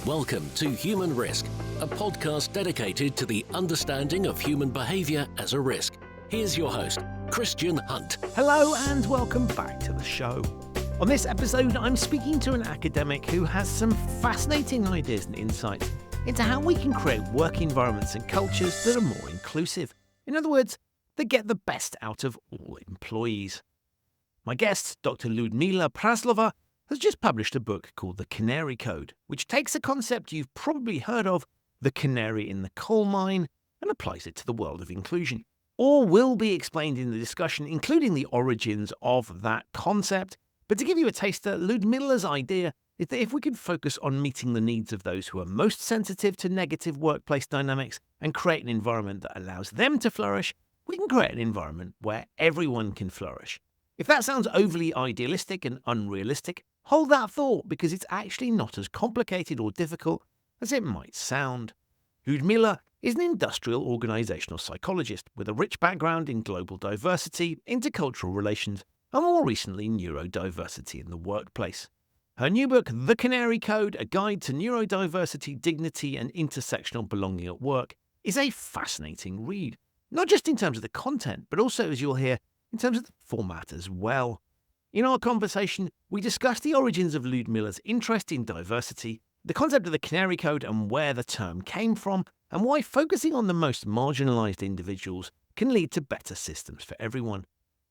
Welcome to Human Risk, a podcast dedicated to the understanding of human behaviour as a risk. Here's your host, Christian Hunt. Hello and welcome back to the show. On this episode, I'm speaking to an academic who has some fascinating ideas and insights into how we can create work environments and cultures that are more inclusive. In other words, that get the best out of all employees. My guest, Dr. Ludmila Praslova, has just published a book called The Canary Code, which takes a concept you've probably heard of, the canary in the coal mine, and applies it to the world of inclusion. All will be explained in the discussion, including the origins of that concept. But to give you a taster, Ludmila's idea is that if we can focus on meeting the needs of those who are most sensitive to negative workplace dynamics and create an environment that allows them to flourish, we can create an environment where everyone can flourish. If that sounds overly idealistic and unrealistic, hold that thought, because it's actually not as complicated or difficult as it might sound. Ludmila is an industrial organizational psychologist with a rich background in global diversity, intercultural relations, and more recently, neurodiversity in the workplace. Her new book, The Canary Code, A Guide to Neurodiversity, Dignity, and Intersectional Belonging at Work, is a fascinating read, not just in terms of the content, but also, as you'll hear, in terms of the format as well. In our conversation, we discussed the origins of Ludmila's interest in diversity, the concept of the Canary Code and where the term came from, and why focusing on the most marginalised individuals can lead to better systems for everyone.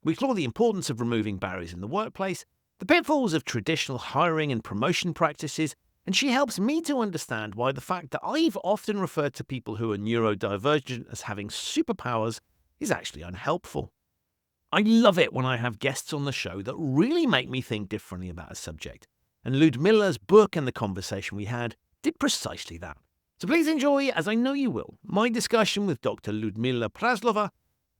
We explore the importance of removing barriers in the workplace, the pitfalls of traditional hiring and promotion practices, and she helps me to understand why the fact that I've often referred to people who are neurodivergent as having superpowers is actually unhelpful. I love it when I have guests on the show that really make me think differently about a subject, and Ludmila's book and the conversation we had did precisely that. So please enjoy, as I know you will, my discussion with Dr. Ludmila Praslova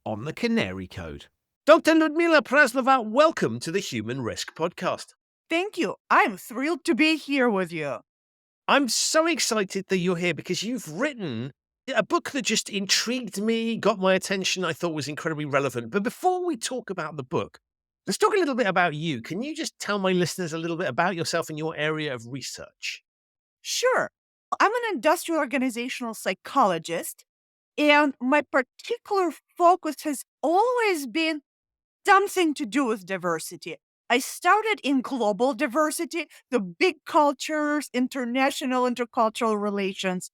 on the Canary Code. Dr. Ludmila Praslova, welcome to the Human Risk Podcast. Thank you. I'm thrilled to be here with you. I'm so excited that you're here because you've written a book that just intrigued me, got my attention, I thought was incredibly relevant. But before we talk about the book, let's talk a little bit about you. Can you just tell my listeners a little bit about yourself and your area of research? Sure. I'm an industrial organizational psychologist, and my particular focus has always been something to do with diversity. I started in global diversity, the big cultures, international, intercultural relations.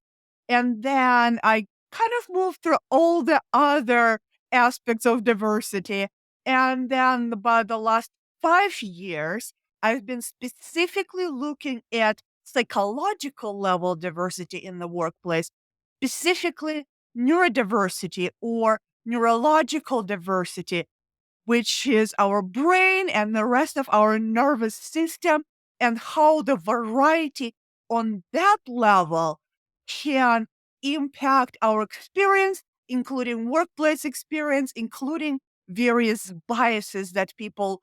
And then I kind of moved through all the other aspects of diversity. And then about the last 5 years, I've been specifically looking at psychological level diversity in the workplace, specifically neurodiversity or neurological diversity, which is our brain and the rest of our nervous system, and how the variety on that level can impact our experience, including workplace experience, including various biases that people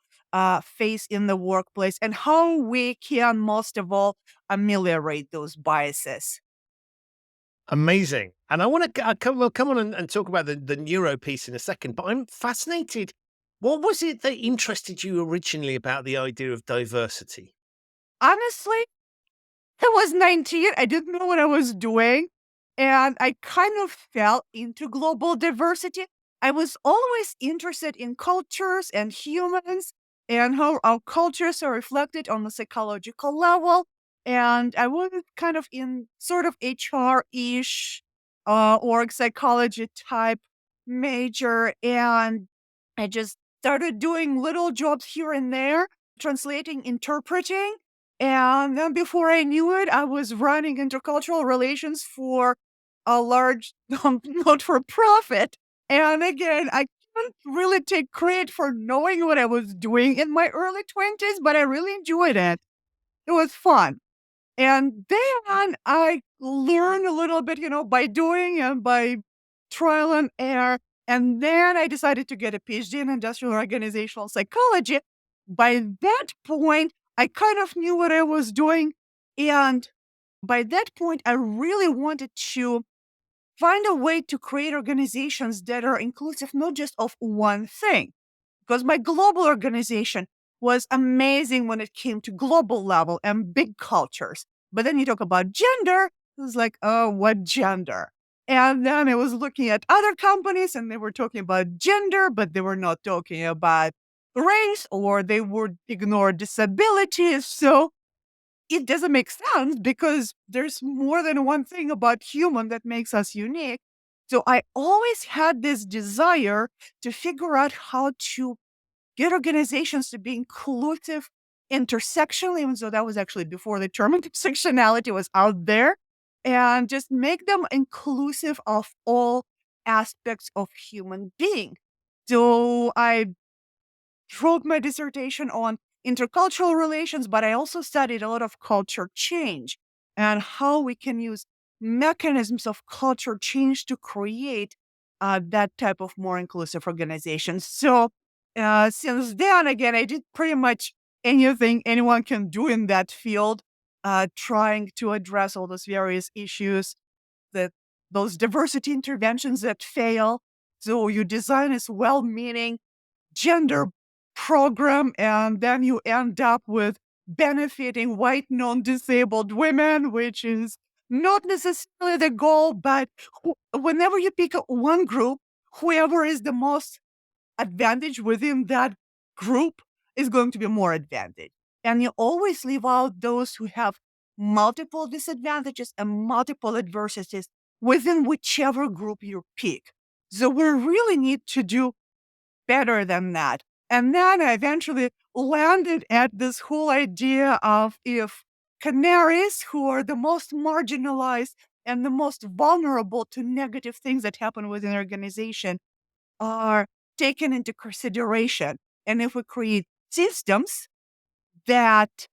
face in the workplace, and how we can, most of all, ameliorate those biases. Amazing. And I want to come on and talk about the neuro piece in a second, but I'm fascinated. What was it that interested you originally about the idea of diversity? Honestly, I was 19. I didn't know what I was doing. And I kind of fell into global diversity. I was always interested in cultures and humans and how our cultures are reflected on the psychological level. And I was kind of in sort of HR-ish org psychology type major. And I just started doing little jobs here and there, translating, interpreting. And then before I knew it, I was running intercultural relations for a large not-for-profit. And again, I can't really take credit for knowing what I was doing in my early 20s, but I really enjoyed it. It was fun. And then I learned a little bit, by doing and by trial and error. And then I decided to get a PhD in industrial organizational psychology. By that point, I kind of knew what I was doing. And by that point, I really wanted to find a way to create organizations that are inclusive, not just of one thing. Because my global organization was amazing when it came to global level and big cultures. But then you talk about gender, it was like, oh, what gender? And then I was looking at other companies and they were talking about gender, but they were not talking about race, or they would ignore disabilities. So it doesn't make sense because there's more than one thing about human that makes us unique. So I always had this desire to figure out how to get organizations to be inclusive intersectionally, even though that was actually before the term intersectionality was out there, and just make them inclusive of all aspects of human being. So I wrote my dissertation on intercultural relations, but I also studied a lot of culture change and how we can use mechanisms of culture change to create that type of more inclusive organizations. So since then, again, I did pretty much anything anyone can do in that field, trying to address all those various issues, that those diversity interventions that fail. So you design this well-meaning gender program, and then you end up with benefiting white non-disabled women, which is not necessarily the goal, but whenever you pick one group, whoever is the most advantage within that group is going to be more advantage. And you always leave out those who have multiple disadvantages and multiple adversities within whichever group you pick. So we really need to do better than that. And then I eventually landed at this whole idea of, if canaries, who are the most marginalized and the most vulnerable to negative things that happen within an organization, are taken into consideration, and if we create systems that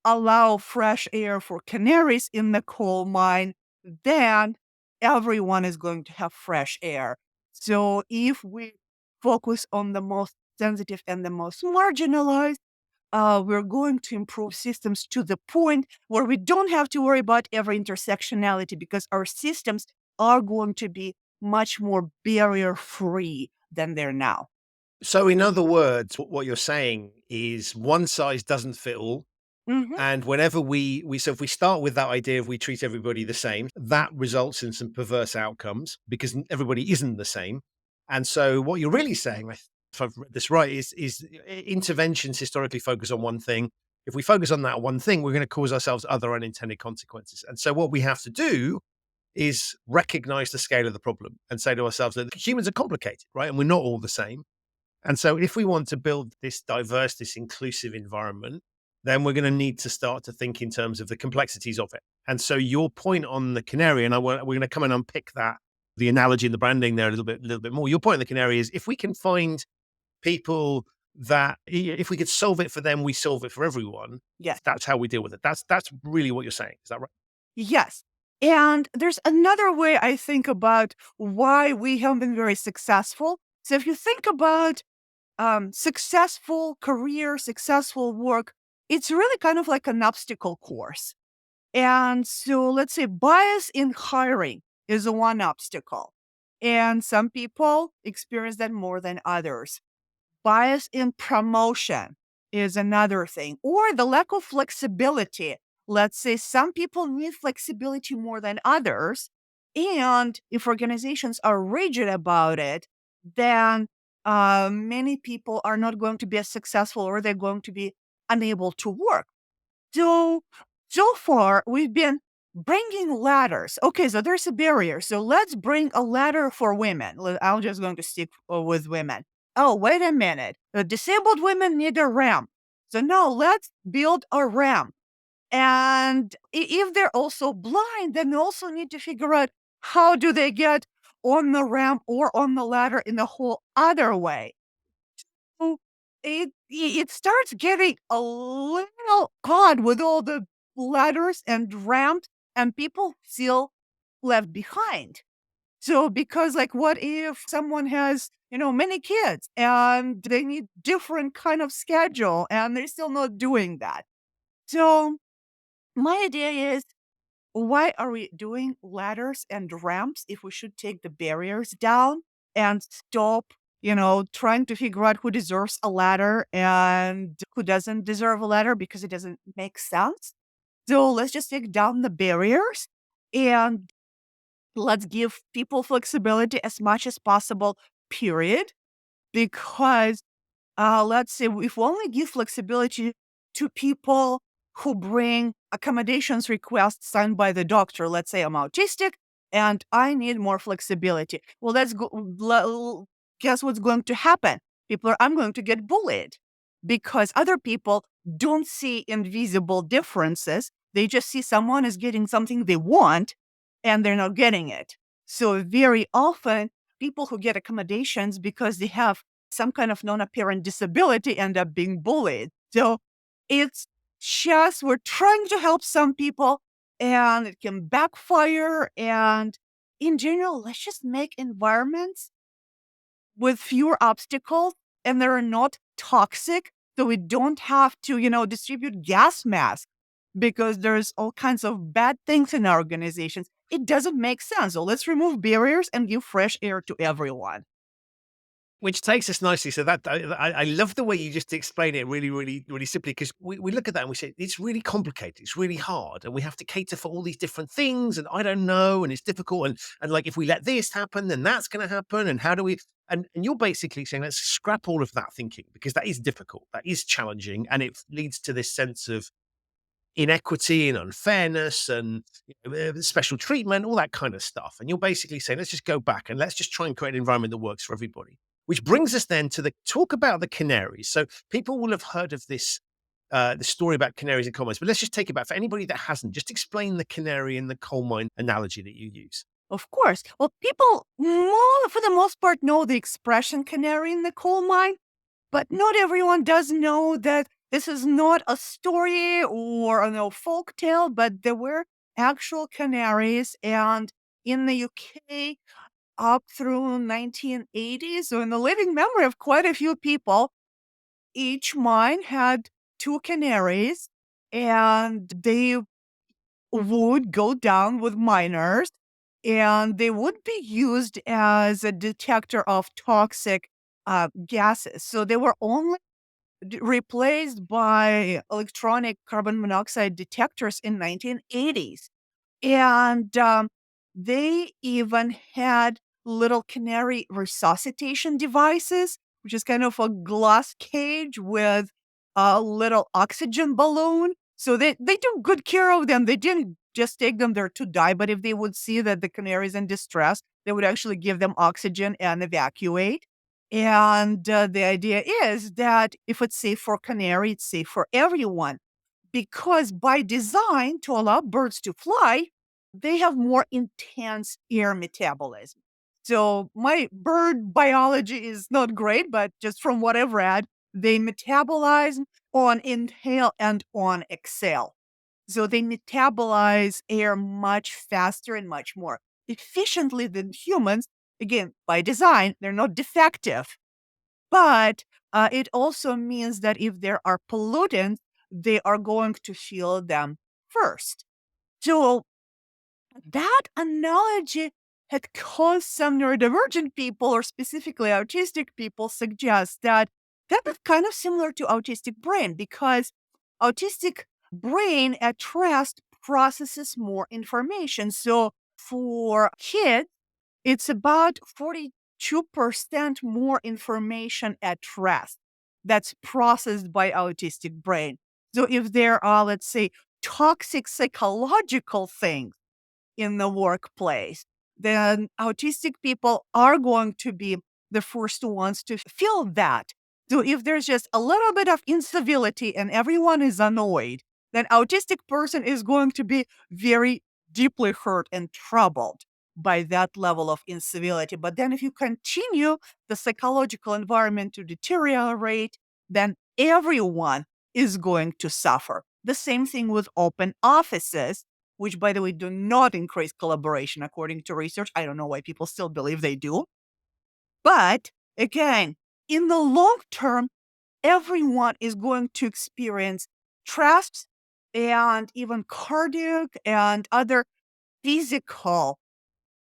allow fresh air for canaries in the coal mine, then everyone is going to have fresh air. So if we focus on the most sensitive and the most marginalized, we're going to improve systems to the point where we don't have to worry about every intersectionality, because our systems are going to be much more barrier free than they're now. So, in other words, what you're saying is one size doesn't fit all. Hmm. And whenever so if we start with that idea of we treat everybody the same, that results in some perverse outcomes because everybody isn't the same. And so what you're really saying, if I've read this right, is interventions historically focus on one thing. If we focus on that one thing, we're going to cause ourselves other unintended consequences. And so what we have to do is recognize the scale of the problem and say to ourselves that humans are complicated, right? And we're not all the same. And so if we want to build this diverse, this inclusive environment, then we're going to need to start to think in terms of the complexities of it. And so your point on the canary, and we're going to come and unpick that, the analogy and the branding there a little bit more. Your point on the canary is, if we can find people that, if we could solve it for them, we solve it for everyone. Yes. That's how we deal with it. That's really what you're saying. Is that right? Yes. And there's another way I think about why we haven't been very successful. So if you think about successful career, successful work, it's really kind of like an obstacle course. And so let's say bias in hiring is one obstacle. And some people experience that more than others. Bias in promotion is another thing, or the lack of flexibility. Let's say some people need flexibility more than others. And if organizations are rigid about it, then many people are not going to be as successful, or they're going to be unable to work. So far, we've been bringing ladders. Okay, so there's a barrier. So let's bring a ladder for women. I'm just going to stick with women. Oh, wait a minute. The disabled women need a ramp. So no, let's build a ramp. And if they're also blind, then they also need to figure out, how do they get on the ramp or on the ladder in the whole other way. So it starts getting a little odd with all the ladders and ramps, and people feel left behind. So because, like, what if someone has, many kids and they need different kind of schedule and they're still not doing that? So my idea is, why are we doing ladders and ramps if we should take the barriers down and stop, trying to figure out who deserves a ladder and who doesn't deserve a ladder, because it doesn't make sense. So let's just take down the barriers and let's give people flexibility as much as possible, period. Because let's say if we only give flexibility to people who bring accommodations requests signed by the doctor, let's say I'm autistic and I need more flexibility. Well, guess what's going to happen? I'm going to get bullied because other people don't see invisible differences. They just see someone is getting something they want and they're not getting it. So very often, people who get accommodations because they have some kind of non-apparent disability end up being bullied. So it's just we're trying to help some people and it can backfire. And in general, let's just make environments with fewer obstacles and they're not toxic. So we don't have to, distribute gas masks because there's all kinds of bad things in our organizations. It doesn't make sense. So let's remove barriers and give fresh air to everyone. Which takes us nicely. So that I love the way you just explain it really, really, really simply, because we look at that and we say it's really complicated, it's really hard, and we have to cater for all these different things, and I don't know, and it's difficult, and like if we let this happen, then that's going to happen, and how do we? And you're basically saying let's scrap all of that thinking because that is difficult, that is challenging, and it leads to this sense of inequity and unfairness and special treatment, all that kind of stuff. And you're basically saying, let's just go back and let's just try and create an environment that works for everybody. Which brings us then to the talk about the canaries. So people will have heard of this, the story about canaries and coal mines, but let's just take it back for anybody that hasn't. Just explain the canary and the coal mine analogy that you use. Of course. Well, people, for the most part, know the expression canary in the coal mine, but not everyone does know that this is not a story or a folk tale, but there were actual canaries. And in the UK, up through 1980s, so in the living memory of quite a few people, each mine had two canaries, and they would go down with miners, and they would be used as a detector of toxic gases. So they were only replaced by electronic carbon monoxide detectors in 1980s. And they even had little canary resuscitation devices, which is kind of a glass cage with a little oxygen balloon. So they took good care of them. They didn't just take them there to die, but if they would see that the canary is in distress, they would actually give them oxygen and evacuate. And the idea is that if it's safe for canary, it's safe for everyone. Because by design, to allow birds to fly, they have more intense air metabolism. So my bird biology is not great, but just from what I've read, they metabolize on inhale and on exhale. So they metabolize air much faster and much more efficiently than humans. Again, by design, they're not defective. But it also means that if there are pollutants, they are going to feel them first. So that analogy had caused some neurodivergent people, or specifically autistic people, suggest that that is kind of similar to autistic brain because autistic brain at rest processes more information. So for kids, it's about 42% more information at rest that's processed by autistic brain. So if there are, let's say, toxic psychological things in the workplace, then autistic people are going to be the first ones to feel that. So if there's just a little bit of incivility and everyone is annoyed, then autistic person is going to be very deeply hurt and troubled by that level of incivility. But then if you continue the psychological environment to deteriorate, then everyone is going to suffer. The same thing with open offices, which, by the way, do not increase collaboration according to research. I don't know why people still believe they do. But again, in the long term, everyone is going to experience stress and even cardiac and other physical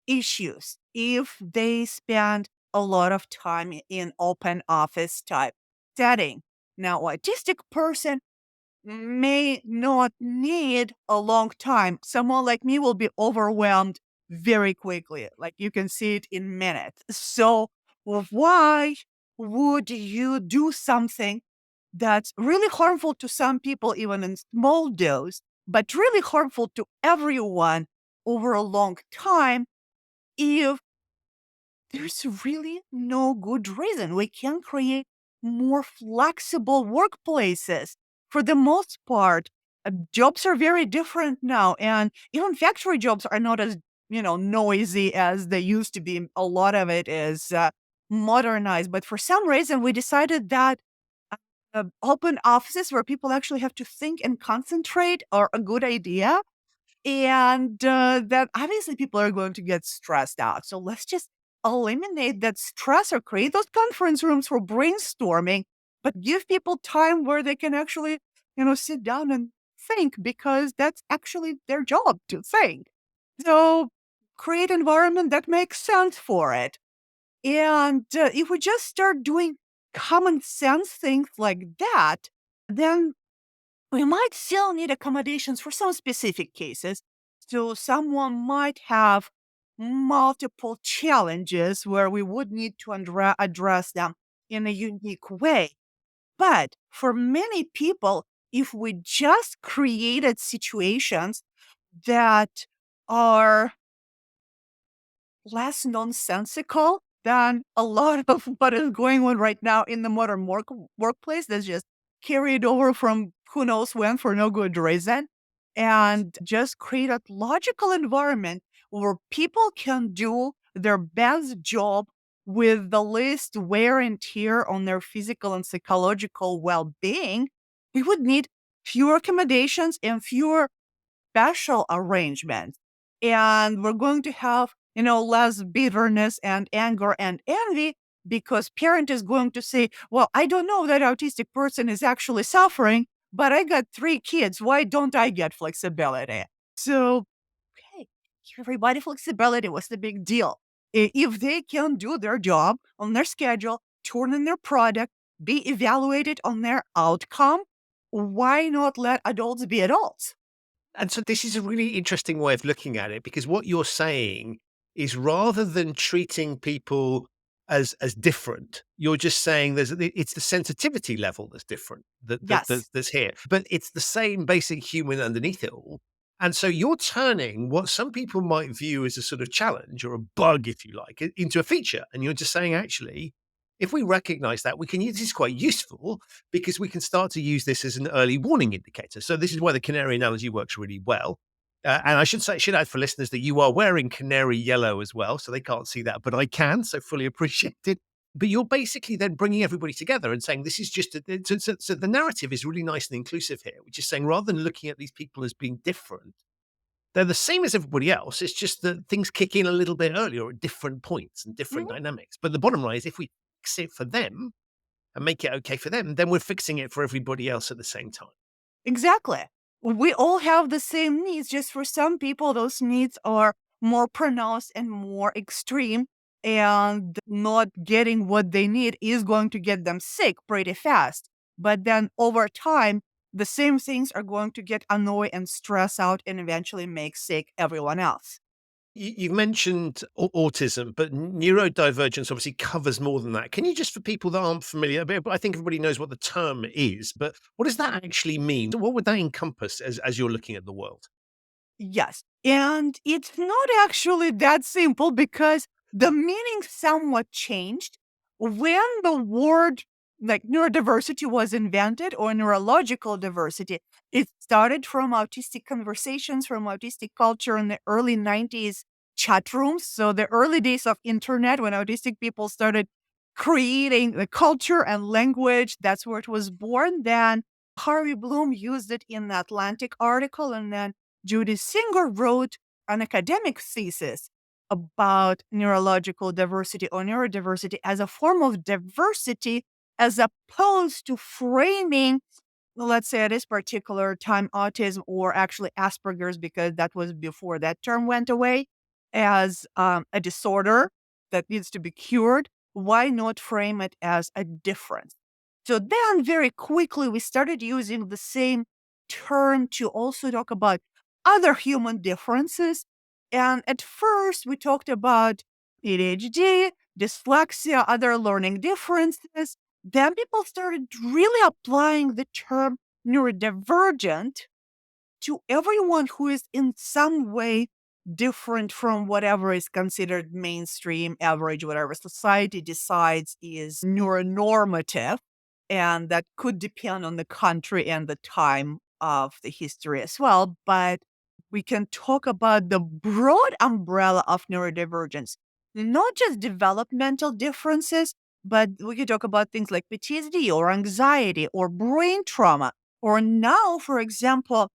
issues if they spend a lot of time in open office type setting. Now, autistic person may not need a long time. Someone like me will be overwhelmed very quickly. Like you can see it in minutes. So why would you do something that's really harmful to some people, even in small dose, but really harmful to everyone over a long time if there's really no good reason? We can create more flexible workplaces. For the most part, jobs are very different now, and even factory jobs are not as noisy as they used to be. A lot of it is modernized, but for some reason, we decided that open offices where people actually have to think and concentrate are a good idea, and that obviously people are going to get stressed out. So let's just eliminate that stress or create those conference rooms for brainstorming, but give people time where they can actually, sit down and think because that's actually their job to think. So create environment that makes sense for it. And if we just start doing common sense things like that, then we might still need accommodations for some specific cases. So someone might have multiple challenges where we would need to address them in a unique way. But for many people, if we just created situations that are less nonsensical than a lot of what is going on right now in the modern workplace that's just carried over from who knows when for no good reason, and just create a logical environment where people can do their best job with the least wear and tear on their physical and psychological well-being. We would need fewer accommodations and fewer special arrangements. And we're going to have, less bitterness and anger and envy because parent is going to say, well, I don't know that autistic person is actually suffering, but I got 3 kids. Why don't I get flexibility? So, okay, give everybody flexibility. What's the big deal? If they can do their job on their schedule, turn in their product, be evaluated on their outcome, why not let adults be adults? And so this is a really interesting way of looking at it, because what you're saying is rather than treating people as different, you're just saying it's the sensitivity level that's different Yes. that's here, but it's the same basic human underneath it all. And so you're turning what some people might view as a sort of challenge or a bug, if you like, into a feature. And you're just saying, actually, if we recognize that, we can use this quite useful because we can start to use this as an early warning indicator. So this is why the canary analogy works really well. And I should add for listeners that you are wearing canary yellow as well, so they can't see that, but I can, so fully appreciate it. But you're basically then bringing everybody together and saying this is just so the narrative is really nice and inclusive here, which is saying rather than looking at these people as being different, they're the same as everybody else. It's just that things kick in a little bit earlier at different points and different Mhm. dynamics. But the bottom line is if we fix it for them, and make it okay for them, then we're fixing it for everybody else at the same time. Exactly. We all have the same needs, just for some people, those needs are more pronounced and more extreme, and not getting what they need is going to get them sick pretty fast. But then over time, the same things are going to get annoyed and stress out and eventually make sick everyone else. You've mentioned autism, but neurodivergence obviously covers more than that. Can you just, for people that aren't familiar, but I think everybody knows what the term is, but what does that actually mean? What would that encompass as you're looking at the world? Yes. And it's not actually that simple because the meaning somewhat changed when the word like neurodiversity was invented, or neurological diversity. It started from autistic conversations, from autistic culture in the early 90s chat rooms. So the early days of internet when autistic people started creating the culture and language, that's where it was born. Then Harvey Bloom used it in the Atlantic article, and then Judy Singer wrote an academic thesis about neurological diversity or neurodiversity as a form of diversity, as opposed to framing, let's say, at this particular time, autism or actually Asperger's, because that was before that term went away, as a disorder that needs to be cured. Why not frame it as a difference? So then, very quickly, we started using the same term to also talk about other human differences. And at first, we talked about ADHD, dyslexia, other learning differences. Then people started really applying the term neurodivergent to everyone who is in some way different from whatever is considered mainstream, average, whatever society decides is neuronormative. And that could depend on the country and the time of the history as well. But we can talk about the broad umbrella of neurodivergence, not just developmental differences, but we can talk about things like PTSD or anxiety or brain trauma, or now, for example,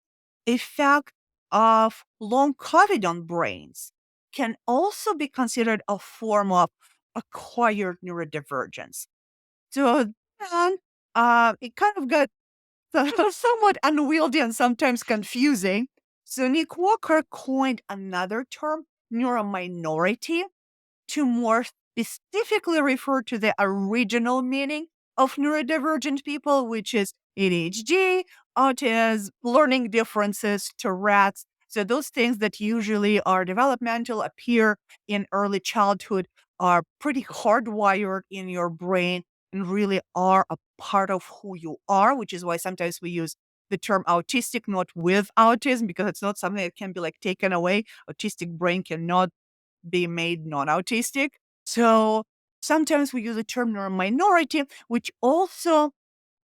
effect of long COVID on brains can also be considered a form of acquired neurodivergence. So then it kind of got somewhat unwieldy and sometimes confusing. So Nick Walker coined another term, neurominority, to more specifically refer to the original meaning of neurodivergent people, which is ADHD, autism, learning differences, Tourette's. So those things that usually are developmental, appear in early childhood, are pretty hardwired in your brain and really are a part of who you are, which is why sometimes we use the term autistic, not with autism, because it's not something that can be like taken away. Autistic brain cannot be made non-autistic. So sometimes we use the term neurominority, which also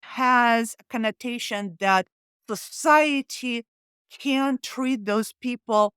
has a connotation that society can treat those people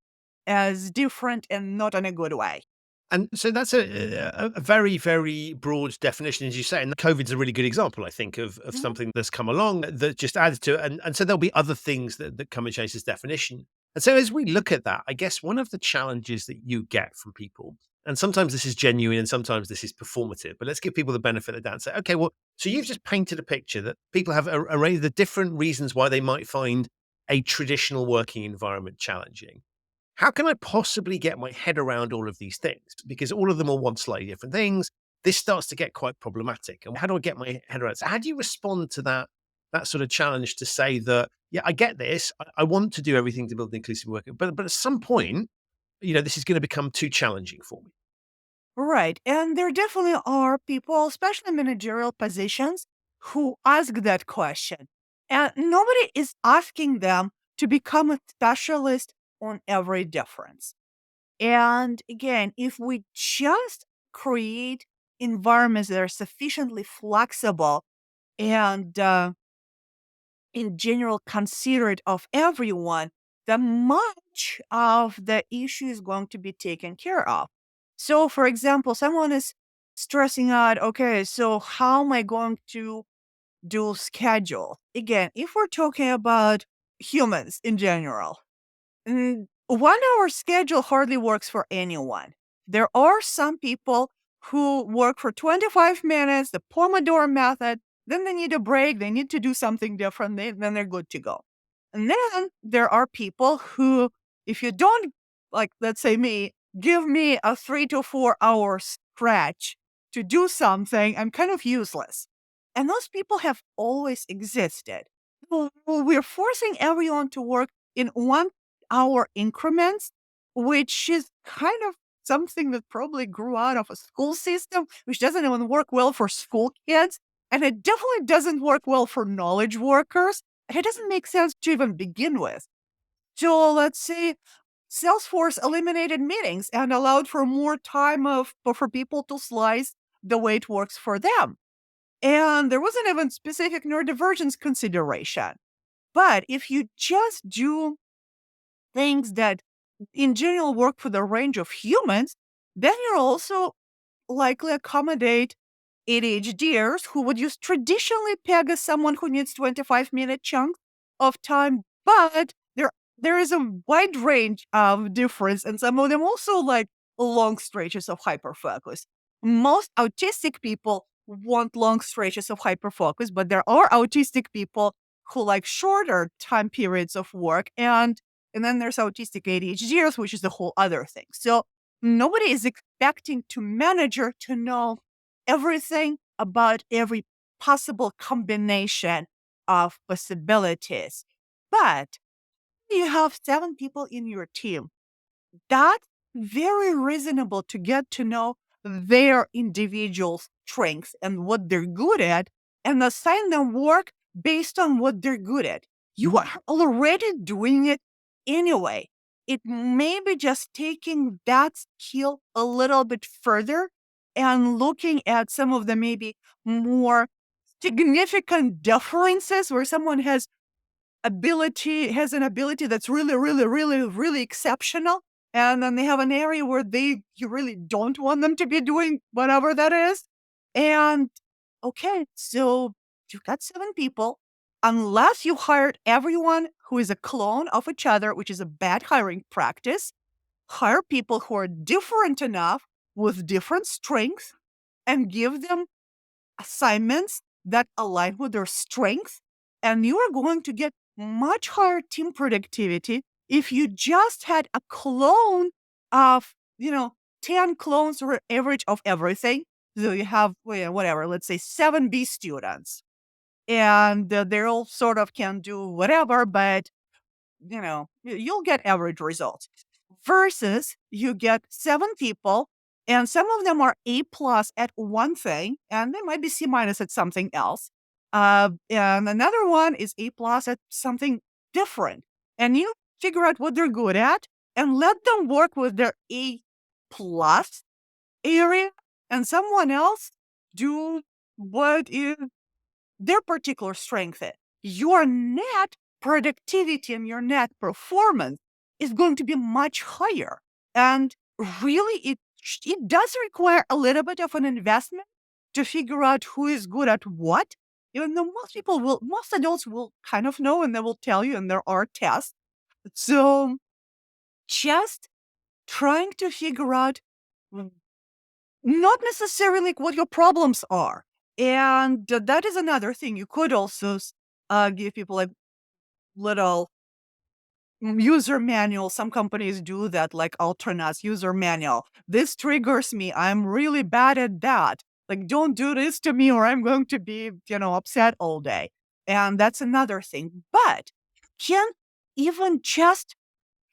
as different and not in a good way. And so that's a very, very broad definition, as you say. And COVID's a really good example, I think, of something that's come along that just adds to it. And so there'll be other things that come and change this definition. And so as we look at that, I guess one of the challenges that you get from people, and sometimes this is genuine and sometimes this is performative, but let's give people the benefit of the doubt and say, okay, well, so you've just painted a picture that people have arrayed the different reasons why they might find a traditional working environment challenging. How can I possibly get my head around all of these things? Because all of them will want slightly different things. This starts to get quite problematic. And how do I get my head around it? So how do you respond to that sort of challenge to say that, yeah, I get this. I want to do everything to build an inclusive work, but at some point, this is going to become too challenging for me. Right. And there definitely are people, especially in managerial positions, who ask that question. And nobody is asking them to become a specialist on every difference. And again, if we just create environments that are sufficiently flexible and in general considerate of everyone, then much of the issue is going to be taken care of. So, for example, someone is stressing out, okay, so how am I going to do schedule? Again, if we're talking about humans in general, 1 hour schedule hardly works for anyone. There are some people who work for 25 minutes, the Pomodoro method, then they need a break, they need to do something different, then they're good to go. And then there are people who, if you don't, like, let's say me, give me a 3 to 4 hour stretch to do something, I'm kind of useless. And those people have always existed. Well, we're forcing everyone to work in 1 hour increments, which is kind of something that probably grew out of a school system, which doesn't even work well for school kids. And it definitely doesn't work well for knowledge workers. And it doesn't make sense to even begin with. So let's say Salesforce eliminated meetings and allowed for more time for people to slice the way it works for them. And there wasn't even specific neurodivergence consideration. But if you just do things that in general work for the range of humans, then you'll also likely accommodate ADHDers who would use traditionally peg as someone who needs 25-minute chunks of time, but there is a wide range of difference, and some of them also like long stretches of hyperfocus. Most autistic people want long stretches of hyperfocus, but there are autistic people who like shorter time periods of work, and then there's autistic ADHDers, which is a whole other thing. So nobody is expecting to manager to know everything about every possible combination of possibilities. But you have 7 people in your team. That's very reasonable to get to know their individual strengths and what they're good at and assign them work based on what they're good at. You are already doing it anyway. It may be just taking that skill a little bit further and looking at some of the maybe more significant differences where someone has an ability that's really, really, really, really exceptional. And then they have an area where you really don't want them to be doing whatever that is. And okay, so you've got 7 people. Unless you hired everyone who is a clone of each other, which is a bad hiring practice, hire people who are different enough with different strengths and give them assignments that align with their strengths, and you are going to get much higher team productivity if you just had a clone of, 10 clones or average of everything. So you have, whatever, let's say 7B students, and they all sort of can do whatever, but you'll get average results. Versus you get 7 people, and some of them are A plus at one thing, and they might be C minus at something else. And another one is A plus at something different. And you figure out what they're good at and let them work with their A plus area, and someone else do what is their particular strength is. Your net productivity and your net performance is going to be much higher. And really, it does require a little bit of an investment to figure out who is good at what. Even though most adults will kind of know and they will tell you, and there are tests. So just trying to figure out not necessarily what your problems are. And that is another thing. You could also give people like little user manual. Some companies do that, like Alterna's user manual. This triggers me. I'm really bad at that. Like, don't do this to me or I'm going to be, upset all day. And that's another thing. But can even just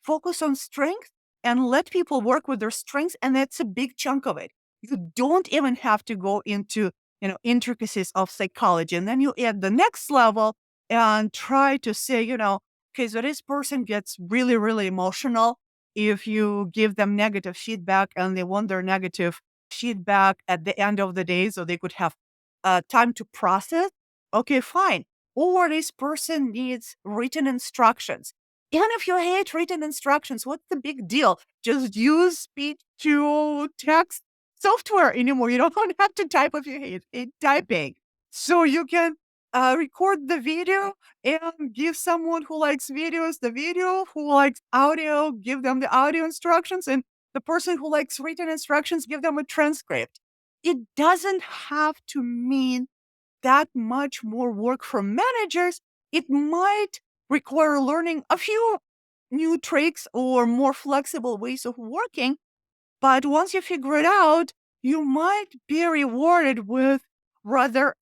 focus on strength and let people work with their strengths. And that's a big chunk of it. You don't even have to go into, intricacies of psychology. And then you add the next level and try to say, okay, so this person gets really, really emotional if you give them negative feedback and they want their negative feedback at the end of the day so they could have time to process. Okay, fine. Or this person needs written instructions. Even if you hate written instructions, what's the big deal? Just use speech to text software anymore. You don't have to type if you hate typing. So you can record the video and give someone who likes videos the video, who likes audio, give them the audio instructions, and the person who likes written instructions, give them a transcript. It doesn't have to mean that much more work from managers. It might require learning a few new tricks or more flexible ways of working. But once you figure it out, you might be rewarded with rather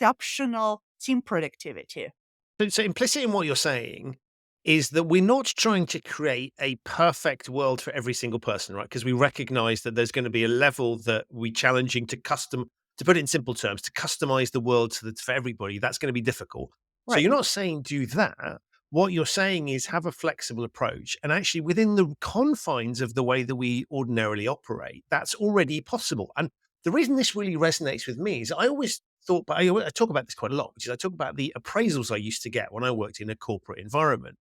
exceptional team productivity. So implicit in what you're saying is that we're not trying to create a perfect world for every single person, right? Because we recognize that there's going to be a level that we're challenging to put it in simple terms, to customize the world so that for everybody, that's going to be difficult. Right. So you're not saying do that. What you're saying is have a flexible approach, and actually within the confines of the way that we ordinarily operate, that's already possible. And the reason this really resonates with me is I always thought, but I talk about this quite a lot, which is I talk about the appraisals I used to get when I worked in a corporate environment.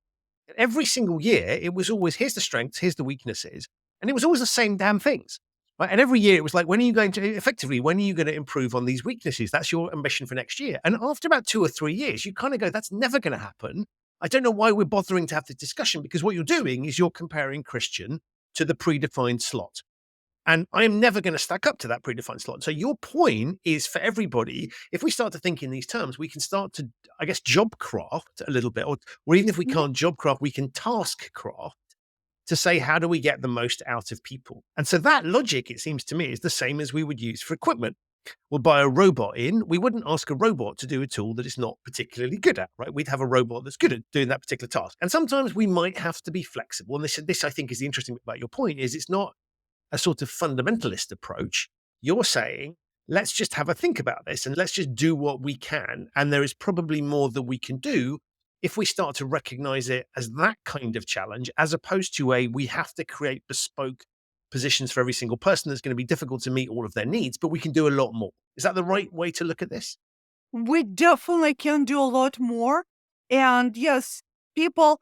Every single year, it was always, here's the strengths, here's the weaknesses. And it was always the same damn things. Right? And every year it was like, when are you going to improve on these weaknesses? That's your ambition for next year. And after about 2 or 3 years, you kind of go, that's never going to happen. I don't know why we're bothering to have the discussion, because what you're doing is you're comparing Christian to the predefined slot. And I am never going to stack up to that predefined slot. So your point is for everybody, if we start to think in these terms, we can start to, I guess, job craft a little bit, or even if we can't job craft, we can task craft to say, how do we get the most out of people? And so that logic, it seems to me, is the same as we would use for equipment. We'll buy a robot in. We wouldn't ask a robot to do a tool that it's not particularly good at, right? We'd have a robot that's good at doing that particular task. And sometimes we might have to be flexible. And this I think is the interesting bit about your point is it's not a sort of fundamentalist approach. You're saying, let's just have a think about this and let's just do what we can. And there is probably more that we can do if we start to recognize it as that kind of challenge, as opposed to we have to create bespoke positions for every single person that's going to be difficult to meet all of their needs, but we can do a lot more. Is that the right way to look at this? We definitely can do a lot more. And yes, people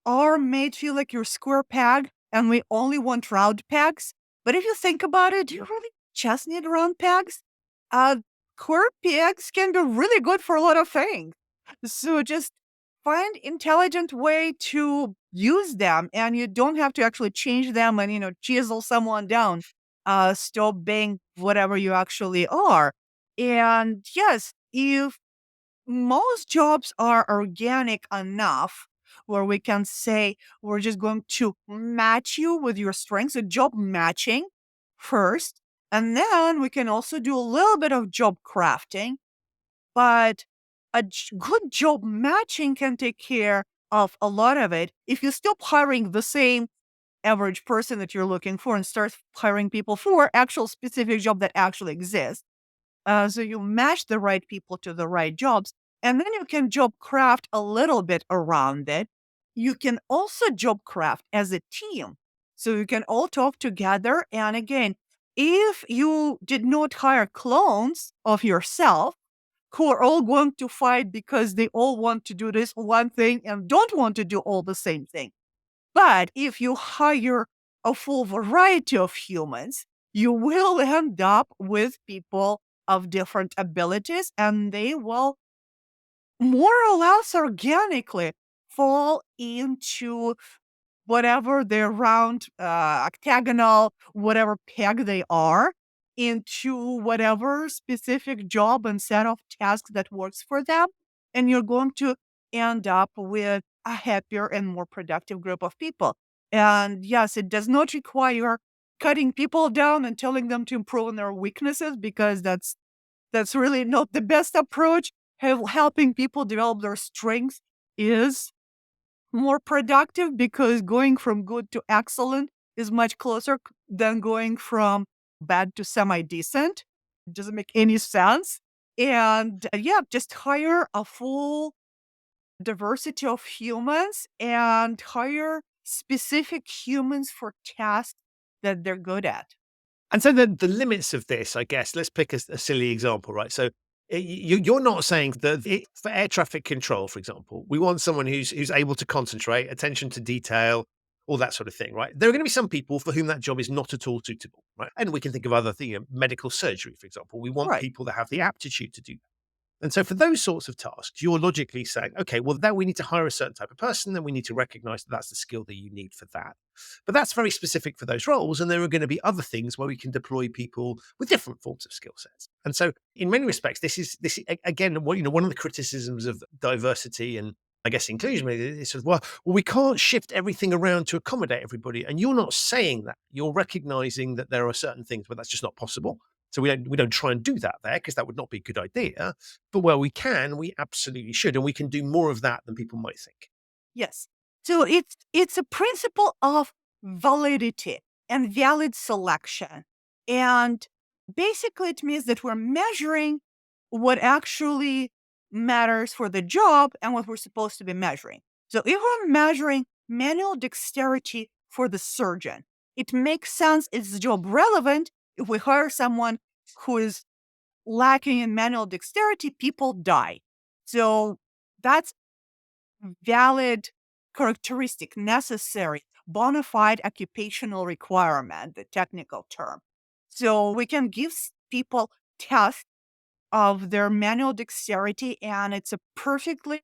are made to feel like you're square peg and we only want round pegs. But if you think about it, do you really just need round pegs? Uh, Square pegs can be really good for a lot of things. So just find intelligent way to use them and you don't have to actually change them and, chisel someone down. Stop being whatever you actually are. And yes, if most jobs are organic enough where we can say we're just going to match you with your strengths, a job matching first, and then we can also do a little bit of job crafting. But good job matching can take care of a lot of it. If you stop hiring the same average person that you're looking for and start hiring people for actual specific job that actually exists, so you match the right people to the right jobs, and then you can job craft a little bit around it. You can also job craft as a team. So you can all talk together. And again, if you did not hire clones of yourself who are all going to fight because they all want to do this one thing and don't want to do all the same thing. But if you hire a full variety of humans, you will end up with people of different abilities, and they will more or less organically fall into whatever their round, octagonal, whatever peg they are, into whatever specific job and set of tasks that works for them. And you're going to end up with a happier and more productive group of people. And yes, it does not require cutting people down and telling them to improve on their weaknesses because that's really not the best approach. Helping people develop their strengths is more productive because going from good to excellent is much closer than going from bad to semi-decent. It doesn't make any sense. And yeah, just hire a full diversity of humans and hire specific humans for tasks that they're good at. And so the limits of this, I guess, let's pick a silly example, right? So you're not saying that for air traffic control, for example, we want someone who's able to concentrate, attention to detail, all that sort of thing, right? There are going to be some people for whom that job is not at all suitable, right? And we can think of other things, medical surgery, for example. We want Right. people that have the aptitude to do that. And so for those sorts of tasks, you're logically saying, okay, well, that we need to hire a certain type of person, then we need to recognize that that's the skill that you need for that. But that's very specific for those roles. And there are going to be other things where we can deploy people with different forms of skill sets. And so in many respects, this is again, one of the criticisms of diversity and I guess inclusion is sort of, well, we can't shift everything around to accommodate everybody. And you're not saying that. You're recognizing that there are certain things where that's just not possible. So we don't try and do that there because that would not be a good idea. But where we can, we absolutely should. And we can do more of that than people might think. Yes. So it's a principle of validity and valid selection. And basically it means that we're measuring what actually matters for the job and what we're supposed to be measuring. So if we're measuring manual dexterity for the surgeon, it makes sense, it's job relevant. If we hire someone who is lacking in manual dexterity, people die. So that's valid characteristic, necessary, bona fide occupational requirement, the technical term. So we can give people tests of their manual dexterity, and it's a perfectly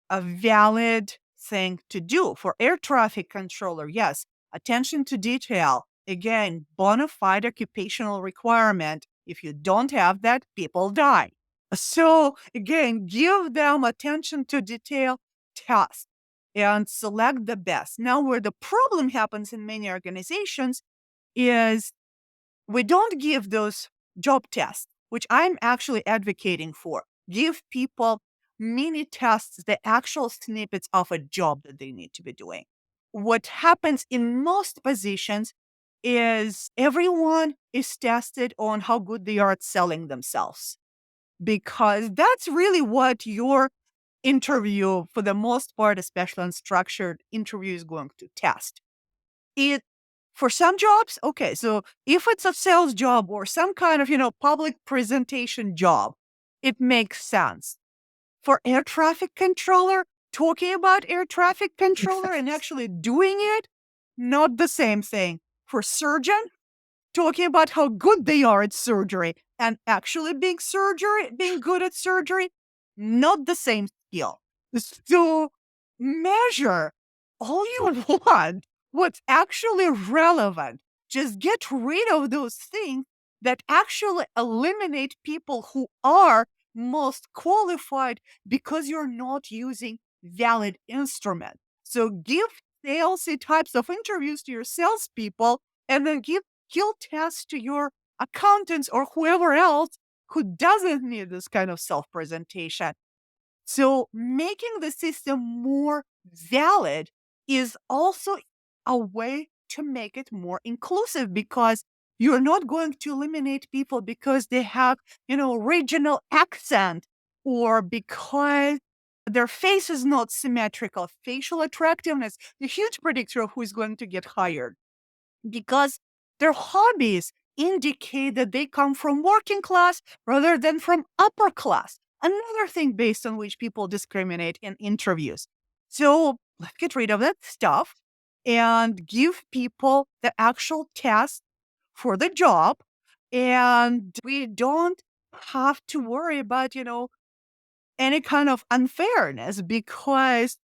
a valid thing to do. For air traffic controller, yes, attention to detail, again, bona fide occupational requirement. If you don't have that, people die. So again, give them attention to detail tasks and select the best. Now, where the problem happens in many organizations is we don't give those job tests which I'm actually advocating for. Give people mini tests, the actual snippets of a job that they need to be doing. What happens in most positions is everyone is tested on how good they are at selling themselves, because that's really what your interview, for the most part, especially unstructured interview, is going to test. It For some jobs, okay, so if it's a sales job or some kind of, public presentation job, it makes sense. For air traffic controller, talking about air traffic controller and actually doing it, not the same thing. For surgeon, talking about how good they are at surgery and actually being good at surgery, not the same skill. So measure all you want, what's actually relevant. Just get rid of those things that actually eliminate people who are most qualified because you're not using valid instrument. So give salesy types of interviews to your salespeople and then give skill tests to your accountants or whoever else who doesn't need this kind of self-presentation. So making the system more valid is also a way to make it more inclusive, because you're not going to eliminate people because they have, regional accent or because their face is not symmetrical. Facial attractiveness, the huge predictor of who is going to get hired, because their hobbies indicate that they come from working class rather than from upper class. Another thing based on which people discriminate in interviews. So let's get rid of that stuff and give people the actual test for the job. And we don't have to worry about, any kind of unfairness, because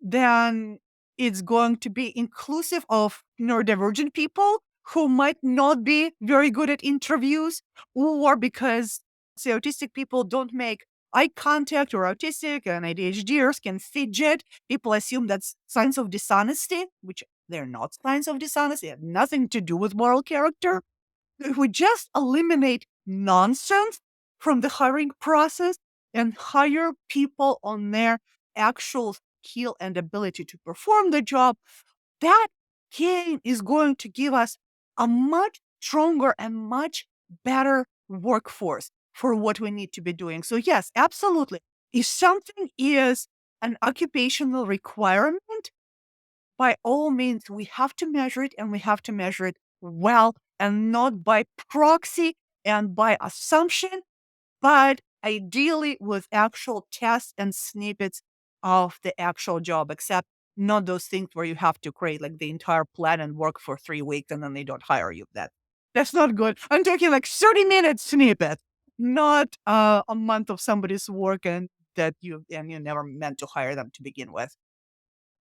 then it's going to be inclusive of neurodivergent people who might not be very good at interviews, or because, say, autistic people don't make eye contact, or autistic and ADHDers can fidget. People assume that's signs of dishonesty, which they're not signs of dishonesty. They have nothing to do with moral character. If we just eliminate nonsense from the hiring process and hire people on their actual skill and ability to perform the job, that gain is going to give us a much stronger and much better workforce for what we need to be doing. So yes, absolutely. If something is an occupational requirement, by all means, we have to measure it, and we have to measure it well, and not by proxy and by assumption, but ideally with actual tests and snippets of the actual job, except not those things where you have to create like the entire plan and work for 3 weeks and then they don't hire you. That's not good. I'm talking like 30-minute snippet, not a month of somebody's work and you never meant to hire them to begin with.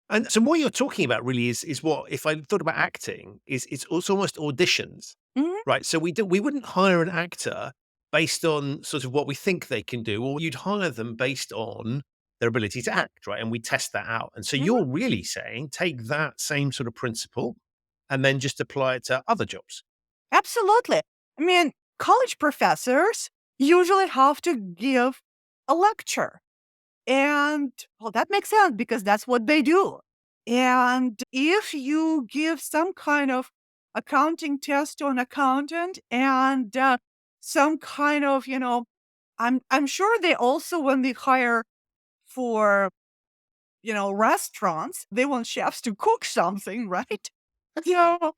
And so what you're talking about really is what, if I thought about acting, is it's also almost auditions, Mhm. right? So we wouldn't hire an actor based on sort of what we think they can do, or you'd hire them based on their ability to act, right? And we test that out. And so Mhm. you're really saying take that same sort of principle and then just apply it to other jobs. Absolutely. I mean, college professors usually have to give a lecture. And well, that makes sense because that's what they do. And if you give some kind of accounting test to an accountant and some kind of, I'm sure they also, when they hire for, restaurants, they want chefs to cook something, right? So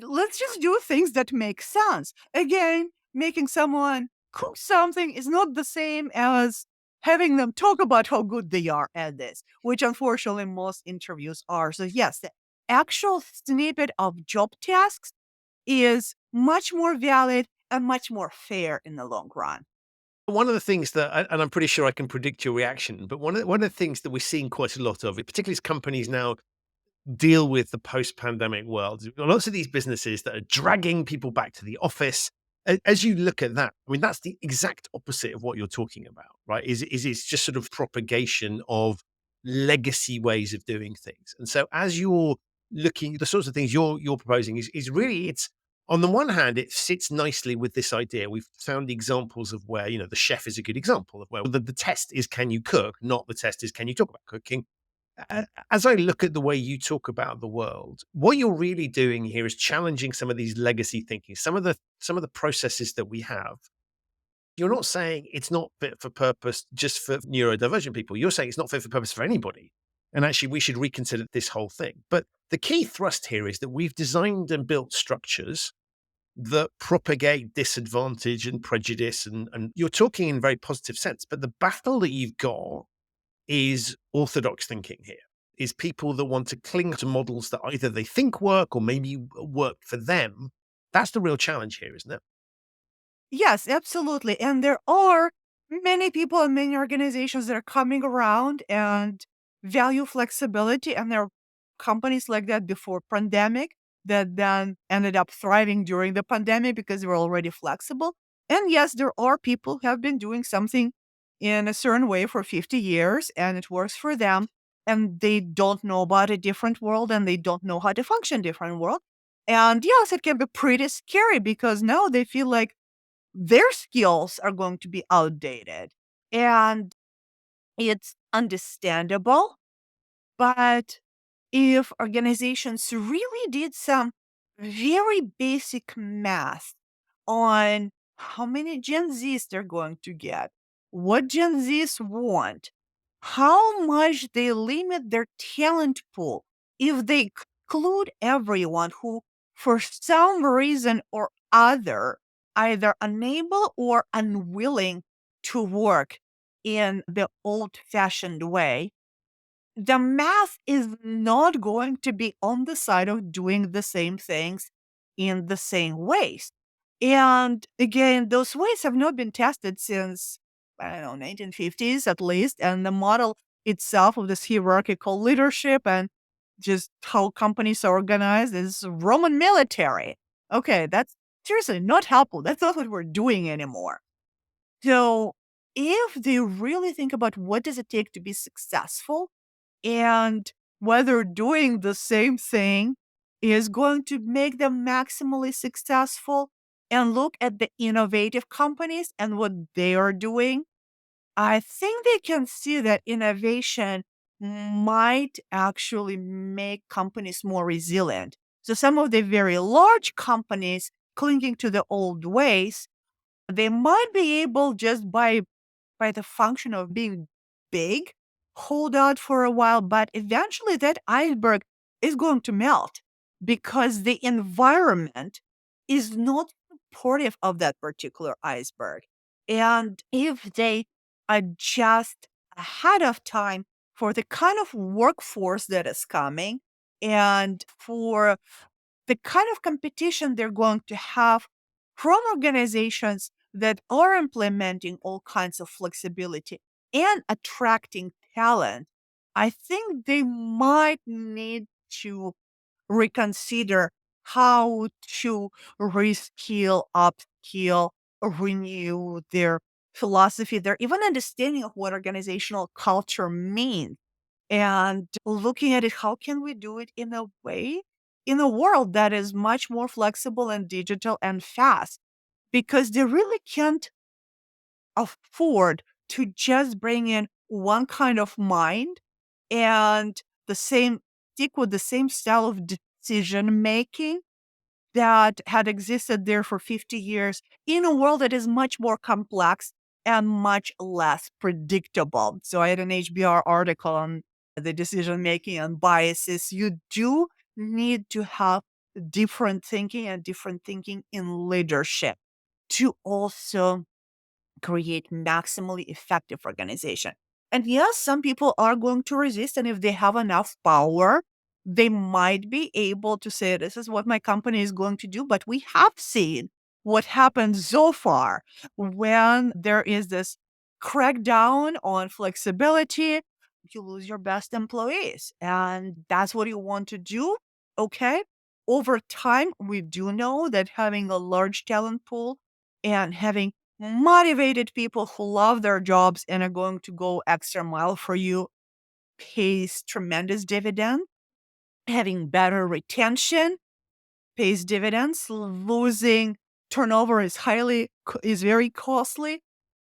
let's just do things that make sense. Again, making someone cook something is not the same as having them talk about how good they are at this, which unfortunately most interviews are. So yes, the actual snippet of job tasks is much more valid and much more fair in the long run. One of the things that, and I'm pretty sure I can predict your reaction, but one of the things that we're seeing quite a lot of, particularly as companies now deal with the post-pandemic world. We've got lots of these businesses that are dragging people back to the office. As you look at that, I mean, that's the exact opposite of what you're talking about, right? Is it's just sort of propagation of legacy ways of doing things. And so as you're looking, the sorts of things you're proposing is really it's On the one hand, it sits nicely with this idea. We've found examples of where, the chef is a good example of where the test is, can you cook? Not the test is, can you talk about cooking? As I look at the way you talk about the world, what you're really doing here is challenging some of these legacy thinking, some of the processes that we have. You're not saying it's not fit for purpose just for neurodivergent people. You're saying it's not fit for purpose for anybody. And actually, we should reconsider this whole thing. But the key thrust here is that we've designed and built structures that propagate disadvantage and prejudice. And you're talking in a very positive sense. But the battle that you've got is orthodox thinking here, is people that want to cling to models that either they think work or maybe work for them. That's the real challenge here, isn't it? Yes, absolutely. And there are many people and many organizations that are coming around and value flexibility. And there are companies like that before pandemic that then ended up thriving during the pandemic because they were already flexible. And yes, there are people who have been doing something in a certain way for 50 years and it works for them. And they don't know about a different world and they don't know how to function different world. And yes, it can be pretty scary because now they feel like their skills are going to be outdated. And it's understandable. But if organizations really did some very basic math on how many Gen Zs they're going to get, what Gen Zs want, how much they limit their talent pool, if they exclude everyone who, for some reason or other, either unable or unwilling to work in the old fashioned way, the math is not going to be on the side of doing the same things in the same ways. And again, those ways have not been tested since, I don't know, 1950s at least. And the model itself of this hierarchical leadership and just how companies are organized is Roman military. Okay, that's seriously not helpful. That's not what we're doing anymore. So if they really think about what does it take to be successful, and whether doing the same thing is going to make them maximally successful, and look at the innovative companies and what they are doing, I think they can see that innovation might actually make companies more resilient. So some of the very large companies clinging to the old ways, they might be able just by the function of being big, hold out for a while, but eventually that iceberg is going to melt because the environment is not supportive of that particular iceberg. And if they adjust ahead of time for the kind of workforce that is coming and for the kind of competition they're going to have from organizations that are implementing all kinds of flexibility and attracting talent, I think they might need to reconsider how to reskill, upskill, renew their philosophy, their even understanding of what organizational culture means. And looking at it, how can we do it in a way, in a world that is much more flexible and digital and fast? Because they really can't afford to just bring in one kind of mind and the same stick with the same style of decision making that had existed there for 50 years in a world that is much more complex and much less predictable. So I had an HBR article on the decision making and biases. You do need to have different thinking and different thinking in leadership to also create maximally effective organization. And yes, some people are going to resist. And if they have enough power, they might be able to say, this is what my company is going to do. But we have seen what happens so far when there is this crackdown on flexibility. You lose your best employees. And that's what you want to do. Okay. Over time, we do know that having a large talent pool and having motivated people who love their jobs and are going to go extra mile for you pays tremendous dividend. Having better retention pays dividends. Losing turnover is very costly.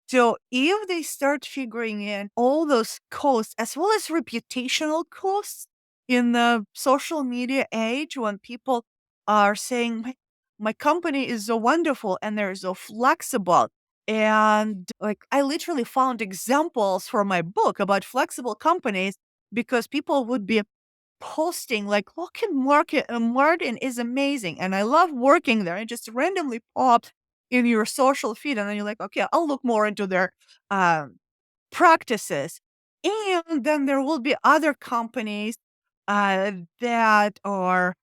So if they start figuring in all those costs as well as reputational costs in the social media age, when people are saying my company is so wonderful and they're so flexible, and like I literally found examples for my book about flexible companies because people would be posting like, look at Martin is amazing and I love working there. It just randomly popped in your social feed. And then you're like, okay, I'll look more into their um, practices. And then there will be other companies that are,